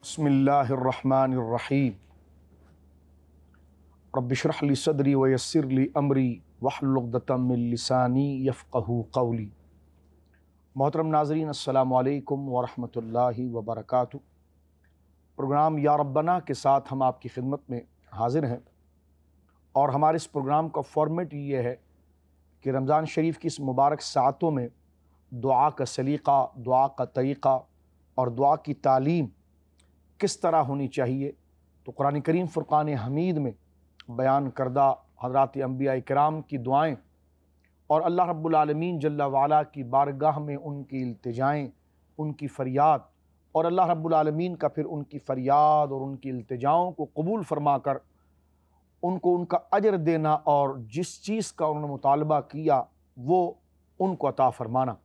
बिस्मिल्लाहिर्रहमानिर्रहीम। रब्बिश्रह ली सदरी व यस्सिर ली अमरी वहलुल उक़दतम मिन लिसानी यफ़क़हू क़ौली। मोहतरम नाज़रीन, अस्सलामु अलैकुम व रहमतुल्लाहि व बरकातुहू। प्रोग्राम या रब्बना के साथ हम आपकी खिदमत में हाज़िर हैं और हमारे इस प्रोग्राम का फॉर्मेट ये है कि रमज़ान शरीफ की इस मुबारक सातों में दुआ का सलीक़ा, दुआ का तरीक़ा और दुआ की तालीम किस तरह होनी चाहिए, तो कुरान करीम फ़ुरक़ान हमीद में बयान करदा हज़रात अंबिया इकराम की दुआएँ और अल्लाह रब्बुल आलमीन जल्ला वाला की बारगाह में उनकी इल्तिजाएँ, उनकी फ़रियाद और अल्लाह रब्बुल आलमीन का फिर उनकी फ़रियाद और उनकी इल्तिजाओं को कबूल फरमा कर उनको उनका अजर देना और जिस चीज़ का उन्होंने मुतालबा किया वो उनको अता फ़रमाना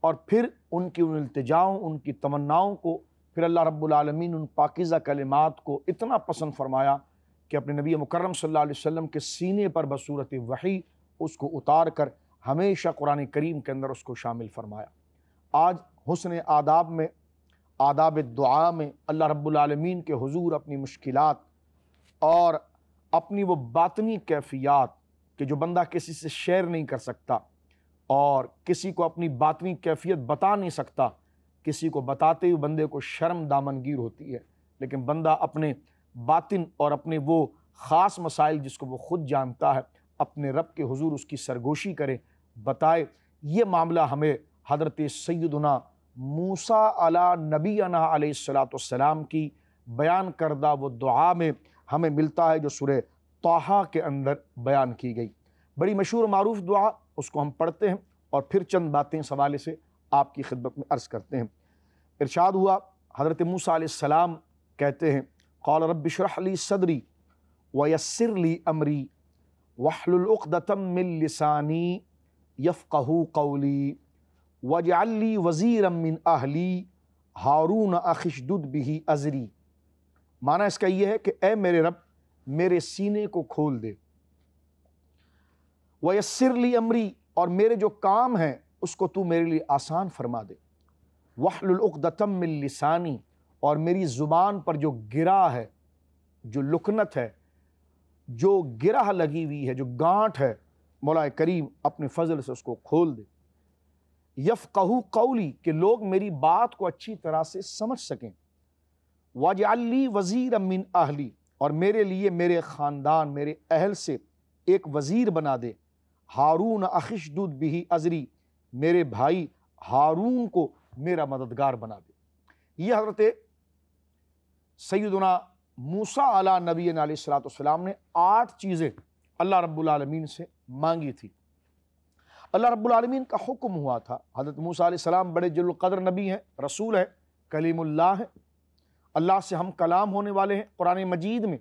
और फिर उनकी उन इल्तिजाओं, उनकी तमन्नाओं को फिर अल्लाह रब्बुल आलमीन उन पाकीज़ा कलिमात को इतना पसंद फरमाया कि अपने नबी मुकर्रम सल्लल्लाहु अलैहि वसल्लम के सीने पर बसूरत वही उसको उतार कर हमेशा कुरान करीम के अंदर उसको शामिल फरमाया। आज हुस्न आदाब में, आदाब दुआ में अल्लाह रब्बुल आलमीन के हुजूर अपनी मुश्किलात और अपनी वो बातनी कैफियत कि जो बंदा किसी से शेयर नहीं कर सकता और किसी को अपनी बातनी कैफियत बता नहीं सकता, किसी को बताते हुए बंदे को शर्म दामनगीर होती है, लेकिन बंदा अपने बातिन और अपने वो ख़ास मसाइल जिसको वो ख़ुद जानता है अपने रब के हुजूर उसकी सरगोशी करे, बताए। ये मामला हमें हज़रत सैयदना मूसा अला नबीना अलैहिस्सलातु वस्सलाम की बयान करदा वो दुआ में हमें मिलता है जो सूरह ताहा के अंदर बयान की गई। बड़ी मशहूर मारूफ दुआ, उसको हम पढ़ते हैं और फिर चंद बातें इस हवाले से आपकी खिदमत में अर्ज़ करते हैं। इरशाद हुआ, हज़रत मूसा अलैहिस्सलाम कहते हैं, क़ाल रब्बि इश्रह ली सदरी व यस्सिर ली अमरी वहलुल उक़दतम मिन लिसानी यफ़क़हू क़ौली वजअल ली वज़ीरम मिन अहली हारून अख़ी उशदुद बिही अज़री। माना इसका यह है कि ए मेरे रब, मेरे सीने को खोल दे, व यस्सिर ली अमरी, और मेरे जो काम हैं उसको तू मेरे लिए आसान फरमा दे, वहलुल उक़दतम मिन लिसानी, और मेरी ज़ुबान पर जो गिरा है, जो लुकनत है, जो गिरह लगी हुई है, जो गांठ है, मौला करीम अपने फ़ज़ल से उसको खोल दे। यफ़क़हू क़ौली, कि लोग मेरी बात को अच्छी तरह से समझ सकें। वजअल ली वज़ीरम मिन अहली, और मेरे लिए मेरे ख़ानदान, मेरे अहल से एक वज़ीर बना दे। हारून अख़ी उशदुद बिही अज़री, मेरे भाई हारून को मेरा मददगार बना दे। यह हज़रत सैयदना मूसा अला नबीना अलैहिस्सलातु वस्सलाम ने 8 चीज़ें अल्लाह रब्बुल आलमीन से मांगी थी। अल्लाह रब्बुल आलमीन का हुक्म हुआ था। हज़रत मूसा अलैहिस्सलाम बड़े जल्लुल क़द्र नबी हैं, रसूल हैं, कलीमुल्लाह हैं, अल्लाह से हम कलाम होने वाले हैं। कुरान मजीद में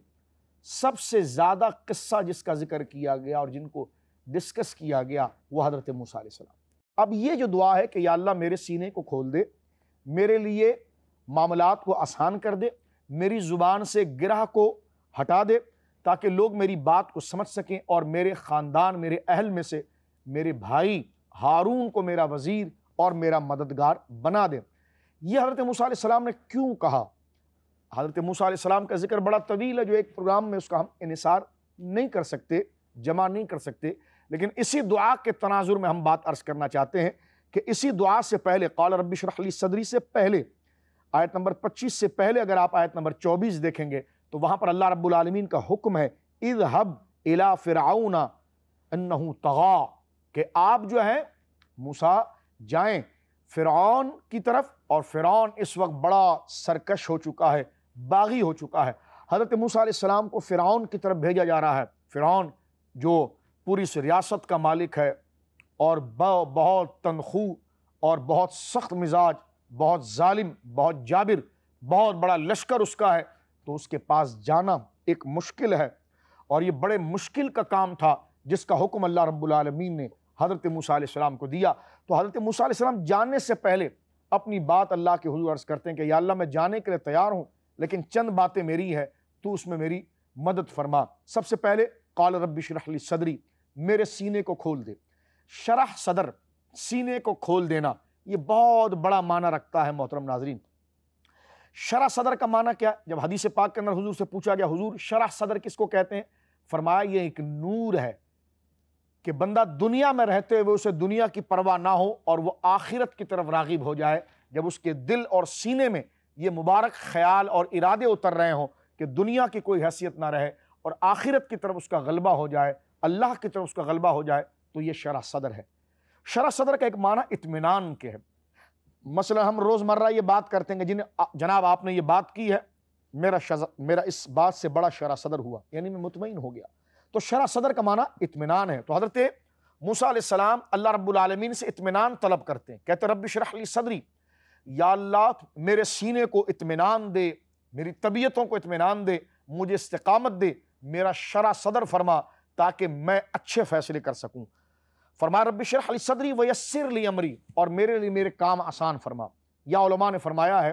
सबसे ज़्यादा किस्सा जिसका जिक्र किया गया और जिनको डिस्कस किया गया वो हज़रत मूसा अलैहिस्सलाम। अब ये जो दुआ है कि या अल्लाह मेरे सीने को खोल दे, मेरे लिए मामलात को आसान कर दे, मेरी ज़ुबान से गिरह को हटा दे ताकि लोग मेरी बात को समझ सकें और मेरे ख़ानदान, मेरे अहल में से मेरे भाई हारून को मेरा वज़ीर और मेरा मददगार बना दे। यह हज़रत मूसा अलैहिस्सलाम ने क्यों कहा? हज़रत मूसा अलैहिस्सलाम का जिक्र बड़ा तवील है, जो एक प्रोग्राम में उसका हम इन्हिसार नहीं कर सकते, जमा नहीं कर सकते, लेकिन इसी दुआ के तनाजुर में हम बात अर्ज़ करना चाहते हैं कि इसी दुआ से पहले, क़ाल रब्बि इश्रह ली सदरी से पहले, आयत नंबर 25 से पहले अगर आप आयत नंबर 24 देखेंगे तो वहाँ पर अल्लाह रब्बुल आलमीन का हुक्म है, इज़हब इला फ़िरऔन इन्नहु तग़ा, कि आप जो हैं मूसा जाएं फ़िरऔन की तरफ, और फ़िरऔन इस वक्त बड़ा सरकश हो चुका है, बागी हो चुका है। हज़रत मूसा अलैहिस्सलाम को फ़िरऔन की तरफ भेजा जा रहा है। फ़िरऔन जो पूरी इस रियासत का मालिक है और बहुत तनखू और बहुत सख्त मिजाज, बहुत जालिम, बहुत जाबिर, बहुत बड़ा लश्कर उसका है, तो उसके पास जाना एक मुश्किल है और ये बड़े मुश्किल का काम था जिसका हुक्म अल्लाह रब्बुल आलमीन ने हज़रत मूसा अलैहिस्सलाम को दिया। तो हज़रत मूसा अलैहिस्सलाम जाने से पहले अपनी बात अल्लाह के हुज़ूर अर्ज़ करते हैं कि या अल्लाह मैं जाने के लिए तैयार हूँ, लेकिन चंद बातें मेरी है, तू उसमें मेरी मदद फरमा। सबसे पहले क़ाल रब्बि इश्रह ली सदरी, मेरे सीने को खोल दे। शरह सदर, सीने को खोल देना, ये बहुत बड़ा माना रखता है मोहतरम नाज़रीन। शरह सदर का माना क्या? जब हदीस पाक के अंदर हुजूर से पूछा गया, हुजूर शरह सदर किसको कहते हैं? फरमाया ये एक नूर है कि बंदा दुनिया में रहते हुए उसे दुनिया की परवाह ना हो और वो आखिरत की तरफ रागिब हो जाए। जब उसके दिल और सीने में ये मुबारक ख्याल और इरादे उतर रहे हों कि दुनिया की कोई हैसियत ना रहे और आखिरत की तरफ उसका गलबा हो जाए, अल्लाह की तरफ उसका गलबा हो जाए, तो ये शरह सदर है। शरह सदर का एक माना इत्मीनान के है। मसला हम रोज़मर्रा ये बात करते हैं कि जिन्हें जनाब आपने ये बात की है, मेरा इस बात से बड़ा शरह सदर हुआ, यानी मैं मुतमईन हो गया। तो शरह सदर का माना इत्मीनान है। तो हज़रत मूसा अलैहिस्सलाम अल्लाह रब्बुल आलमीन से इत्मीनान तलब करते हैं, कहते रब्बि इश्रह ली सदरी, या अल्लाह मेरे सीने को इत्मीनान दे, मेरी तबीयतों को इत्मीनान दे, मुझे इस्तिकामत दे, मेरा शरह सदर फरमा ताकि मैं अच्छे फैसले कर सकूं। फरमाया रब्बि इश्रह ली सदरी व यस्सिर ली अमरी, और मेरे लिए मेरे काम आसान फरमा। या उलमा ने फरमाया है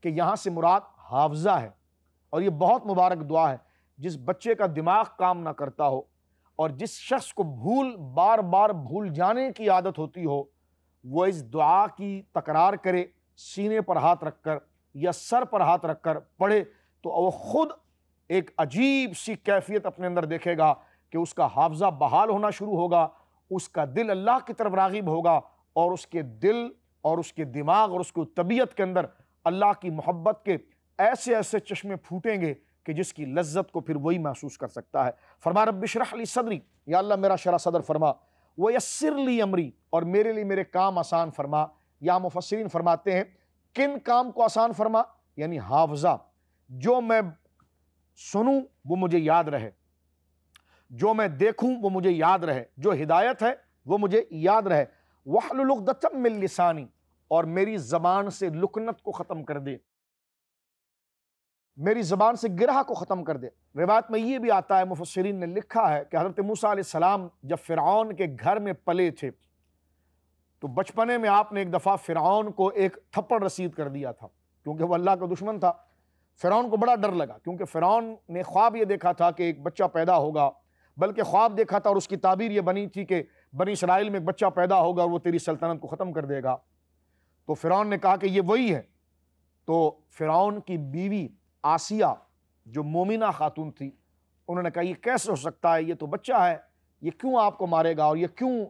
कि यहाँ से मुराद हाफजा है, और ये बहुत मुबारक दुआ है। जिस बच्चे का दिमाग काम ना करता हो और जिस शख्स को बार बार भूल जाने की आदत होती हो, वो इस दुआ की तकरार करे, सीने पर हाथ रखकर या सर पर हाथ रखकर पढ़े, तो वो खुद एक अजीब सी कैफियत अपने अंदर देखेगा कि उसका हाफजा बहाल होना शुरू होगा, उसका दिल अल्लाह की तरफ रागिब होगा, और उसके दिल और उसके दिमाग और उसकी तबीयत के अंदर अल्लाह की मोहब्बत के ऐसे ऐसे चश्मे फूटेंगे कि जिसकी लज्जत को फिर वही महसूस कर सकता है। फरमा रब्बि इश्रह ली सदरी, या अल्लाह मेरा शरह सदर फरमा, व यस्सिर ली अमरी, और मेरे लिए मेरे काम आसान फरमा। या मुफस्सिरीन फरमाते हैं किन काम को आसान फरमा, यानी हाफजा, जो मैं सुनूं वो मुझे याद रहे, जो मैं देखूं वो मुझे याद रहे, जो हिदायत है वो मुझे याद रहे। वहलुल उक़दतम मिन लिसानी, और मेरी ज़बान से लुकनत को ख़त्म कर दे, मेरी ज़बान से गिरह को ख़त्म कर दे। रिवायत में ये भी आता है, मुफस्सिरीन ने लिखा है कि हज़रत मूसा अलैहिस्सलाम जब फ़िरऔन के घर में पले थे, तो बचपने में आपने एक दफ़ा फ़िरऔन को एक थप्पड़ रसीद कर दिया था, क्योंकि वह अल्लाह का दुश्मन था। फ़िरऔन को बड़ा डर लगा, क्योंकि फ़िरऔन ने ख्वाब ये देखा था कि एक बच्चा पैदा होगा, बल्कि ख्वाब देखा था और उसकी ताबीर ये बनी थी कि बनी इसराइल में एक बच्चा पैदा होगा और वो तेरी सल्तनत को ख़त्म कर देगा। तो फ़िरऔन ने कहा कि ये वही है। तो फ़िरऔन की बीवी आसिया, जो मोमिना खातून थी, उन्होंने कहा ये कैसे हो सकता है, ये तो बच्चा है, ये क्यों आपको मारेगा और ये क्यों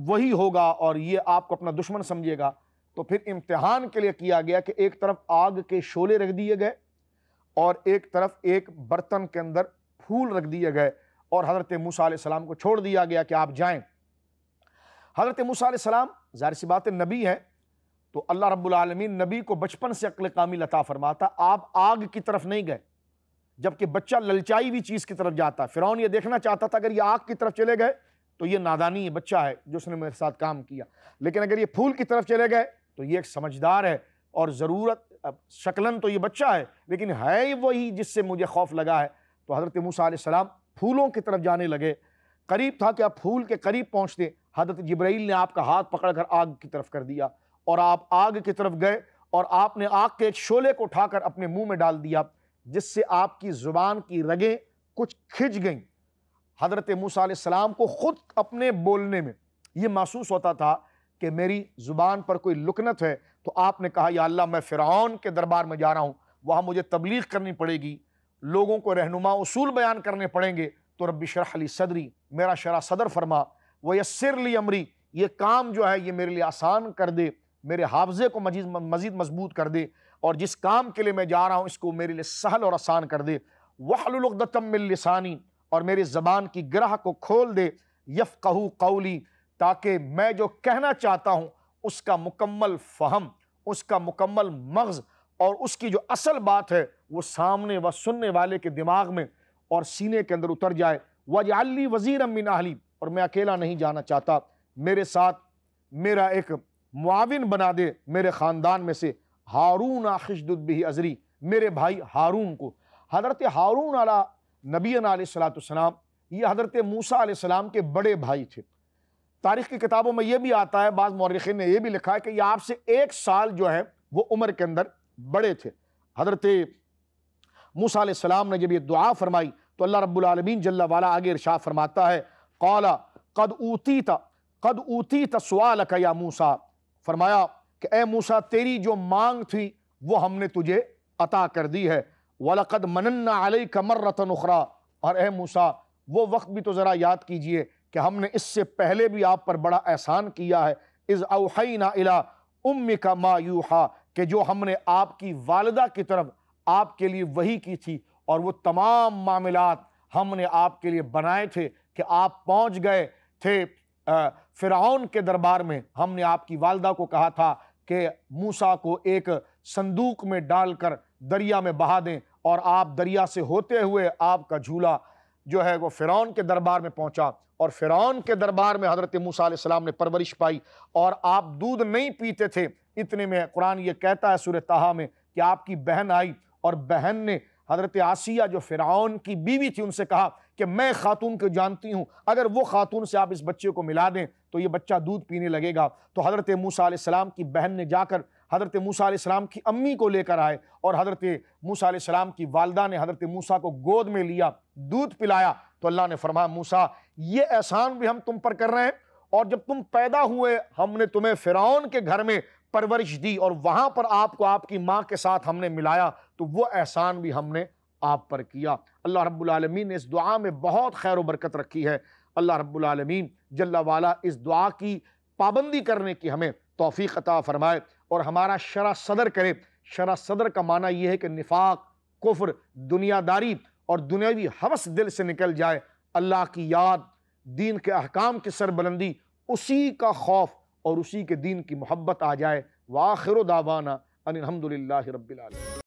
वही होगा और ये आपको अपना दुश्मन समझेगा। तो फिर इम्तिहान के लिए किया गया कि एक तरफ आग के शोले रख दिए गए और एक तरफ एक बर्तन के अंदर फूल रख दिए गए, और हज़रत मूसा अलैहिस्सलाम को छोड़ दिया गया कि आप जाएं। हज़रत मूसा अलैहिस्सलाम ज़ाहिर सी बात है नबी है, तो अल्लाह रब्बुल आलमीन नबी को बचपन से अक्ल कामिल अता फरमाता, आप आग की तरफ नहीं गए, जबकि बच्चा ललचाई हुई चीज़ की तरफ जाता है। फ़िरऔन ये देखना चाहता था अगर ये आग की तरफ चले गए तो ये नादानी है, बच्चा है जो उसने मेरे साथ काम किया, लेकिन अगर ये फूल की तरफ चले गए तो ये एक समझदार है और ज़रूरत, शक्लन तो ये बच्चा है लेकिन है वही जिससे मुझे खौफ लगा है। तो हज़रत मूसा अलैहिस्सलाम फूलों की तरफ जाने लगे। करीब था कि आप फूल के करीब पहुँचते, हज़रत जिब्राइल ने आपका हाथ पकड़कर आग की तरफ कर दिया और आप आग की तरफ गए और आपने आग के एक शोले को उठाकर अपने मुंह में डाल दिया, जिससे आपकी ज़ुबान की रगें कुछ खिंच गईं। हज़रत मूसा अलैहिस्सलाम को खुद अपने बोलने में ये महसूस होता था कि मेरी ज़ुबान पर कोई लुकनत है। तो आपने कहा या अल्लाह मैं फ़िरऔन के दरबार में जा रहा हूँ, वहाँ मुझे तबलीग करनी पड़ेगी, लोगों को रहनुमा उसूल बयान करने पड़ेंगे। तो रब्बि इश्रह ली सदरी, मेरा शरह सदर फरमा, व यस्सिर ली अमरी, ये काम जो है ये मेरे लिए आसान कर दे, मेरे हाफजे को मज़ीद मजबूत कर दे, और जिस काम के लिए मैं जा रहा हूँ इसको मेरे लिए सहल और आसान कर दे। वहलुल उक़दतम मिन लिसानी, और मेरी ज़बान की गिरह को खोल दे, यफ़क़हू क़ौली, ताकि मैं जो कहना चाहता हूँ उसका मुकम्मल फ़हम, उसका मुकम्मल मग़ज़ और उसकी जो असल बात है वो सामने व सुनने वाले के दिमाग में और सीने के अंदर उतर जाए। वजअल ली वज़ीरम मिन अहली, और मैं अकेला नहीं जाना चाहता, मेरे साथ मेरा एक मुआविन बना दे मेरे ख़ानदान में से, हारून अख़िशदुद बिही अज़री, मेरे भाई हारून को। हज़रत हारून अला नबीना अलैहिस्सलाम ये हज़रत मूसा अलैहिस्सलाम के बड़े भाई थे। तारीख़ की किताबों में ये भी आता है, बाज़ मौर्रिख़ीन ने ये भी लिखा है कि ये आपसे 1 साल जो है वो उम्र के अंदर बड़े थे। हज़रत मूसा अलैहिस्सलाम ने जब ये दुआ फरमाई तो अल्लाह रब्बुल आलमीन जल्ला वाला आगे इरशाद फरमाता है, क़ाला क़द ऊतीत सुआलक या मूसा, फरमाया कि ए मूसा तेरी जो मांग थी वो हमने तुझे अता कर दी है। वलक़द मनन्ना अलैका मर्रतन उख़रा, और ए मूसा वो वक्त भी तो ज़रा याद कीजिए कि हमने इससे पहले भी आप पर बड़ा एहसान किया है। इज़ औहैना इला उम्मिका मा यूहा, कि जो हमने आपकी वालिदा की तरफ आपके लिए वही की थी, और वो तमाम मामलात हमने आपके लिए बनाए थे कि आप पहुंच गए थे फ़िरऔन के दरबार में। हमने आपकी वालिदा को कहा था कि मूसा को एक संदूक में डालकर दरिया में बहा दें, और आप दरिया से होते हुए आपका झूला जो है वो फ़िरऔन के दरबार में पहुंचा, और फ़िरऔन के दरबार में हज़रत मूसा अलैहिस्सलाम ने परवरिश पाई, और आप दूध नहीं पीते थे। इतने में कुरान ये कहता है सूरह ताहा में कि आपकी बहन आई, और बहन ने हज़रत आसिया जो फ़िरऔन की बीवी थी उनसे कहा कि मैं खातून को जानती हूँ, अगर वो खातून से आप इस बच्चे को मिला दें तो ये बच्चा दूध पीने लगेगा। तो हज़रत मूसा अलैहिस्सलाम की बहन ने जाकर हज़रत मूसा अलैहिस्सलाम की अम्मी को लेकर आए, और हज़रत मूसा अलैहिस्सलाम की वालिदा ने हज़रत मूसा को गोद में लिया, दूध पिलाया। तो अल्लाह ने फरमाया मूसा ये एहसान भी हम तुम पर कर रहे हैं, और जब तुम पैदा हुए हमने तुम्हें फ़िरऔन के घर में परवरिश दी, और वहाँ पर आपको आपकी माँ के साथ हमने मिलाया, तो वो एहसान भी हमने आप पर किया। अल्लाह रब्बुल आलमीन ने इस दुआ में बहुत खैर व बरकत रखी है। अल्लाह रब्बुल आलमीन जल्ला वाला इस दुआ की पाबंदी करने की हमें तौफीक अता फरमाए, और हमारा शरा सदर करे। शरा सदर का माना यह है कि निफाक, कुफ्र, दुनियादारी और दुनियावी हवस दिल से निकल जाए। अल्लाह की याद, दीन के अहकाम की सरबुलंदी, उसी का खौफ और उसी के दीन की मोहब्बत आ जाए। व आखिरु दावाना अनिल हम्दुलिल्लाहि रब्बिल आलमीन।